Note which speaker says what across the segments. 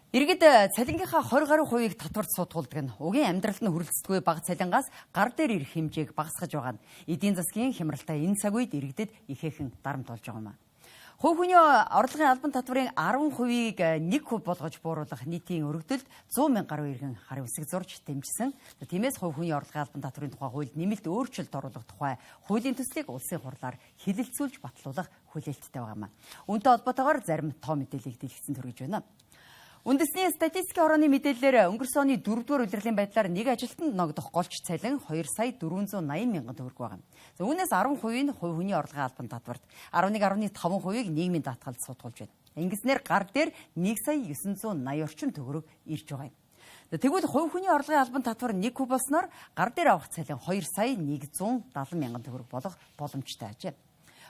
Speaker 1: Иргэд цалингийнхаа 20 гаруй хувийг татварт суудгуулдаг нь угийн амьдралд нь хүрэлцдэггүй бага цалингаас гар дээр ирэх хэмжээг багасгаж байгаа нь эдийн засгийн хямралтай энэ цаг үед иргэдэд ихээхэн дарамт болж байгаа юм. Хувь хүний орлогын албан татврын 10%-ийг 1% болгож бууруулах нийтийн өргөдөлд 100 мянга гаруй иргэн харын үсэг зурж дэмжсэн. Тиймээс хувь хүний орлогын албан татврын тухай хуульд нэмэлт өөрчлөлт оруулах тухай хуулийн төслийг улсын хурлаар хэлэлцүүлж батлуулах хүлээлттэй байгаа юм. Үүнтэй холбоотойгоор зарим тоо мэдээллийг дэлгэсэн төрөж байна. Үндэсний статистикийн хорооны мэдээллээр өнгөрсөн оны 4-р улирлын байдлаар нэг ажилтнанд ногдох голч цалин 2 сая 480 мянган төгрөг байгаа. Үүнээс 10% нь хувь хүний орлогын албан татварт, 11.5%-ийг нийгмийн даатгалд суудгуулж байна. Ингэснээр гар дээр 1 сая 980 орчим төгрөг ирж байгаа юм. Тэгвэл хувь хүний орлогын албан татвар 1% болсноор гар дээр авах цалин 2 сая 170 мянган төгрөг болох боломжтой ажээ.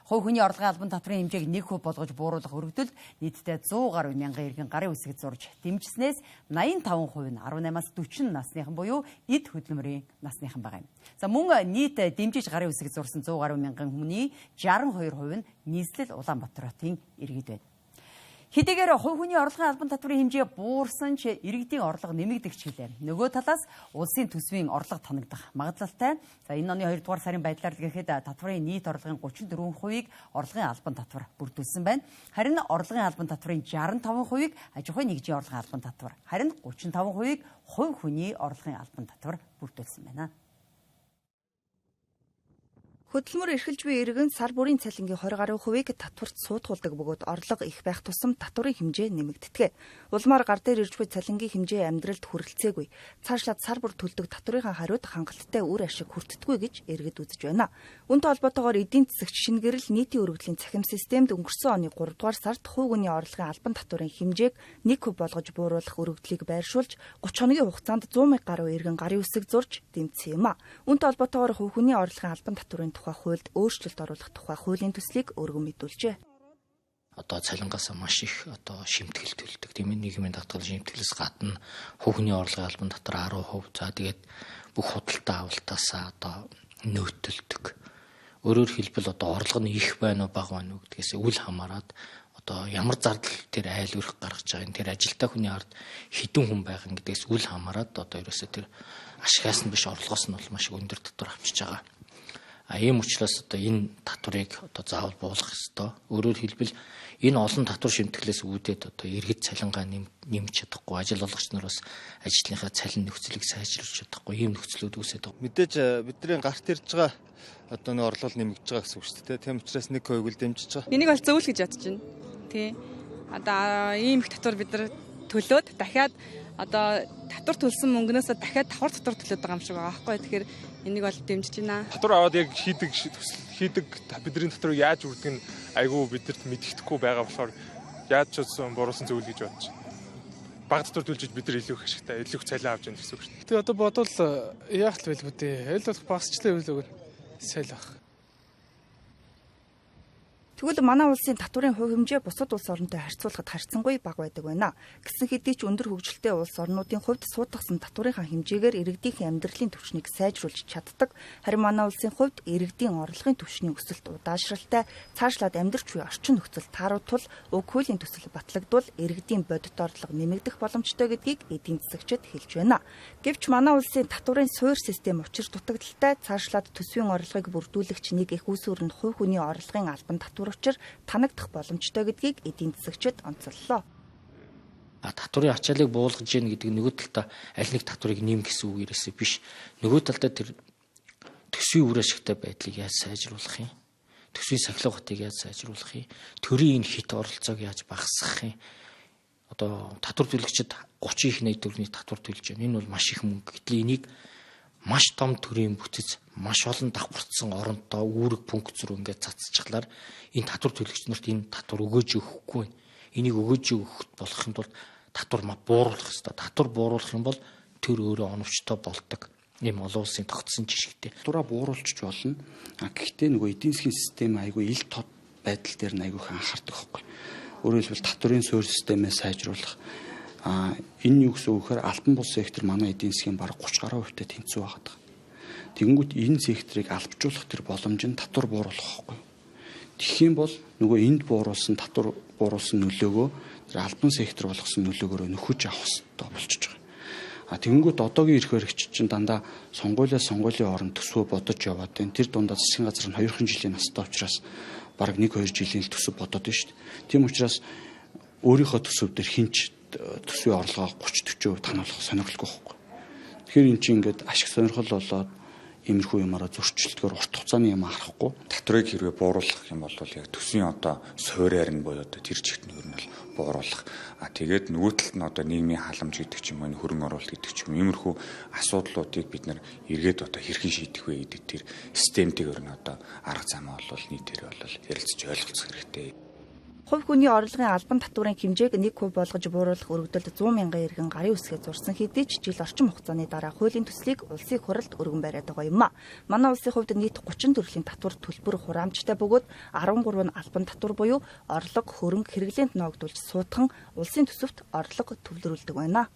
Speaker 1: Хувь хүний орлогын албан татврын хэмжээг 1% болгож бууруулах өргөдөлд нийтдээ 100 гаруй мянган иргэн гарын үсэг зурж дэмжснээс 85% нь 18-аас 40 насныхан буюу эд хөдөлмөрийн насныхан байгаа юм. Мөн нийт дэмжиж гарын үсэг зурсан 100 гаруй мянган хүний 62% нь нийслэл Улаанбаатар хотын иргэд байна. Хэдийгээр хувь хүний орлогын албан татврын хэмжээ буурсан ч иргэдийн орлого нэмэгдэгч хэлээ. Нөгөө талаас улсын төсвийн орлого танагдах магадлалтай. Энэ оны 2 дугаар сарын байдлаар гэхэд татврын нийт орлогын 34%-ийг орлогын албан татвар бүрдүүлсэн байна. Харин орлогын албан татврын 65%-ийг аж ахуйн нэгжийн орлогын албан татвар, харин 35%-ийг хувь хүний орлогын албан татвар бүрдүүлсэн байна.
Speaker 2: Хөдөлмөр эрхэлж буй иргэн сар бүрийн цалингийн 20 гаруй хувийг татварт суудгуулдаг бөгөөд орлого их байх тусам татврын хэмжээ нэмэгддэг. Улмаар гар дээр ирж буй цалингийн хэмжээ амьдралд хүрэлцээгүй. Цаашлаад сар бүр төлдөг татврын хариуд хангалттай үр ашиг хүртдэггүй гэж иргэд үзэж байна. Үүнтэй холбоотойгоор эдийн засагч шинэ гэрэл нийтийн өргөдлийн цахим системд өнгөрсөн оны 3 дугаар сард хувь хүний орлогын албан татврын хэмжээг 1% болгож бууруулах өргөдлийг байршуулж 30 хоногийн хугацаанд 100 мянга гаруй иргэн гарын үсэг зурж дэмжсэн юм. Үүнтэй холбоотойгоор хувь хүний орлогын албан татврын тухай хуульд өөрчлөлт оруулах тухай хуулийн төслийг өргөн мэдүүлжээ.
Speaker 3: Цалингаас маш их шимтгэл төлдөг. Тийм ээ, нийгмийн даатгал шимтгэлээс гадна хувийн орлогын албан татвар 10%. За тэгээд бүх худалдаа авалтаасаа нөөтөлдөг. Өөрөөр хэлбэл орлого нь их байна уу бага байна уу гэдгээс үл хамааран ямар зардал тэр айл өрх гаргаж байгаа, тэр ажилтай хүний ард хэдэн хүн байгаа гэдгээс үл хамааран ерөөсөө тэр ашигаас нь биш орлогоос нь бол маш өндөр татвар авчиж байгаа. Ийм учраас энэ татварыг заавал буулгах ёстой. Өөрөөр хэлбэл энэ олон татвар шимтгэлээс үүдээд иргэд цалингаа нэмж чадахгүй, ажил олгогч нар бас ажлынхаа цалин нөхцөлийг сайжруулж чадахгүй ийм нөхцлүүд үүсээд байгаа.
Speaker 4: Мэдээж бидний гарт ирж байгаа нэг орлол нэмэгдэж байгаа гэсэн үг шүү дээ. Тийм учраас 1% л дэмжиж байгаа.
Speaker 5: Энийг бол зөв л гэж бодож байна. Тий. Ийм их татвар бид нар төлөөд дахиад татвар төлсөн мөнгнөөс дахиад давхар татвар төлөөд байгаа юм шиг байгаа байхгүй. Тэгэхээр энийг бол дэмжиж байна.
Speaker 6: Татвар аваад яг хийдэг бидний татварыг яаж үрдэг нь айгүй бидэрт мэддэхгүй байгаа болохоор яаж ч удсан буруулсан зөвл гэж бодож байна. Бага татвар төлж бид нар илүү их ашигтай, илүү их цалин авч яах гэсэн үг шүү дээ.
Speaker 7: Тэгээ бодвол яах л байлгүй дээ. Аль болох багасчлаа үлээгэр сайл баг.
Speaker 2: Тэгвэл манай улсын татврын хувь хэмжээ бусад улс оронтой харьцуулахад харьцангуй бага байдаг байна. Гэсэн хэдий ч өндөр хөгжилтэй улс орнуудын хувьд суудагсан татврынхаа хэмжээгээр иргэдийн амьдралын түвшнийг сайжруулж чаддаг. Харин манай улсын хувьд иргэдийн орлогын түвшний өсөлт удаашралтай, цаашлаад амьдрч буй орчин нөхцөл тааруултал уг хуулийн төсөл батлагдвал иргэдийн бодит орлого нэмэгдэх боломжтой гэдгийг эдийн засагчид хэлж байна. Гэвч манай улсын татврын суурь систем учир дутагдaltaй, цаашлаад төсвийн орлогыг бүрдүүлэгч нэг их усүр нь хувь хүний орлогын албан татвар учир танагдах боломжтой гэдгийг эдийн засагчид онцоллоо.
Speaker 3: Татврын ачааллыг буулгаж яах гэдэг нөгөө талдаа аль нэг татварыг нэм гэсэн үг ерөөсөө биш. Нөгөө талдаа тэр төсвийн үр ашигтай байдлыг яаж сайжруулах юм? Төсвийн сахилгатыг яаж сайжруулах юм? Төрийн энэ хит оролцоог яаж багасгах юм? Татвар төлөгчид 30 их найд төгрөгийн татвар төлж байна. Энэ бол маш их мөнгө. Гэтэл энийг маш том төрийн бүтэц, маш олон давхарцсан оронтой үүрэг пункт зур ингээд цацчихлаар энэ татвар төлөгч нарт энэ татвар өгөөж өгөхгүй байна. Энийг өгөөж өгөхөд болохын тулд татвар бууруулах ёстой. Татвар бууруулах юм бол төр өөрөө оновчтой болдог. Ийм олон улсын тогтсон жишгтэй.
Speaker 8: Татвараа бууруулчих болно. Гэхдээ нөгөө эдийн засгийн систем айгүй ил тод байдал дээр нь айгүй анхаардаг байхгүй. Өөрөөр хэлбэл татврын суурь системээ сайжруулах. Энэ юу гэсэн үг гэхээр алтан бус сектор манай эдийн засгийн бараг 30 гаруй хувьтай тэнцүү байгаа. Тэгэнгүүт энэ секторыг албажуулах тэр боломж нь татвар бууруулах байхгүй. Тэгэх юм бол нөгөө энд бууруулсан татвар бууруулсан нөлөөгөө тэр албан сектор болгосон нөлөөгөөрөө нөхөж авах хэрэгтэй болчихж байгаа. Тэгэнгүүт одоогийн эрх баригч чинь дандаа сонгуулийн оронд төсвөө бодож яваад байна. Тэр дундаа засгийн газар нь 2 жилийн настай учраас бараг 1-2 жилийн төсөв бодоод байна шүү дээ. Тийм учраас өөрийнхөө төсөв дээр хинч төсвийн орлогоо 30-40% таниулах сонирхолтой байхгүй. Тэгэхээр эн чинь ингээд ашиг сонирхол болоод иймэрхүү юмараа зөрчилдгөөр урт хугацааны юм харахгүй.
Speaker 9: Татварыг хэрвээ бууруулах юм бол яг төсвийн одоо суурьаар нь буюу одоо тэр чигт нь ер нь бол бууруулах. Тэгээд нөгөө талд нь одоо нийгмийн халамж гэдэг ч юм уу хөрөнгө оруулалт гэдэг ч юм иймэрхүү асуудлуудыг бид нэр эргээд одоо хэрхэн шийдэх вэ гэдэг тэр системтэй ер нь одоо арга замаа бол нийтээр бол ярилцж ойлголцох хэрэгтэй.
Speaker 2: Хувь хүний орлогын албан татварын хэмжээг 1% болгож бууруулах өргөдөлд 100 мянган иргэн гарын үсгээ зурсан хэдий ч жил орчим хугацааны дараа хуулийн төслийг улсын хурлд өргөн бариад байгаа юм а. Манай улсын хувьд нийт 30 төрлийн татвар төлбөр хураамжтай бөгөөд 13 нь албан татвар буюу орлого, хөрөнгө, хэрэглээнд ноогдуулж суутхан улсын төсөвт орлого төвлөрүүлдэг байна.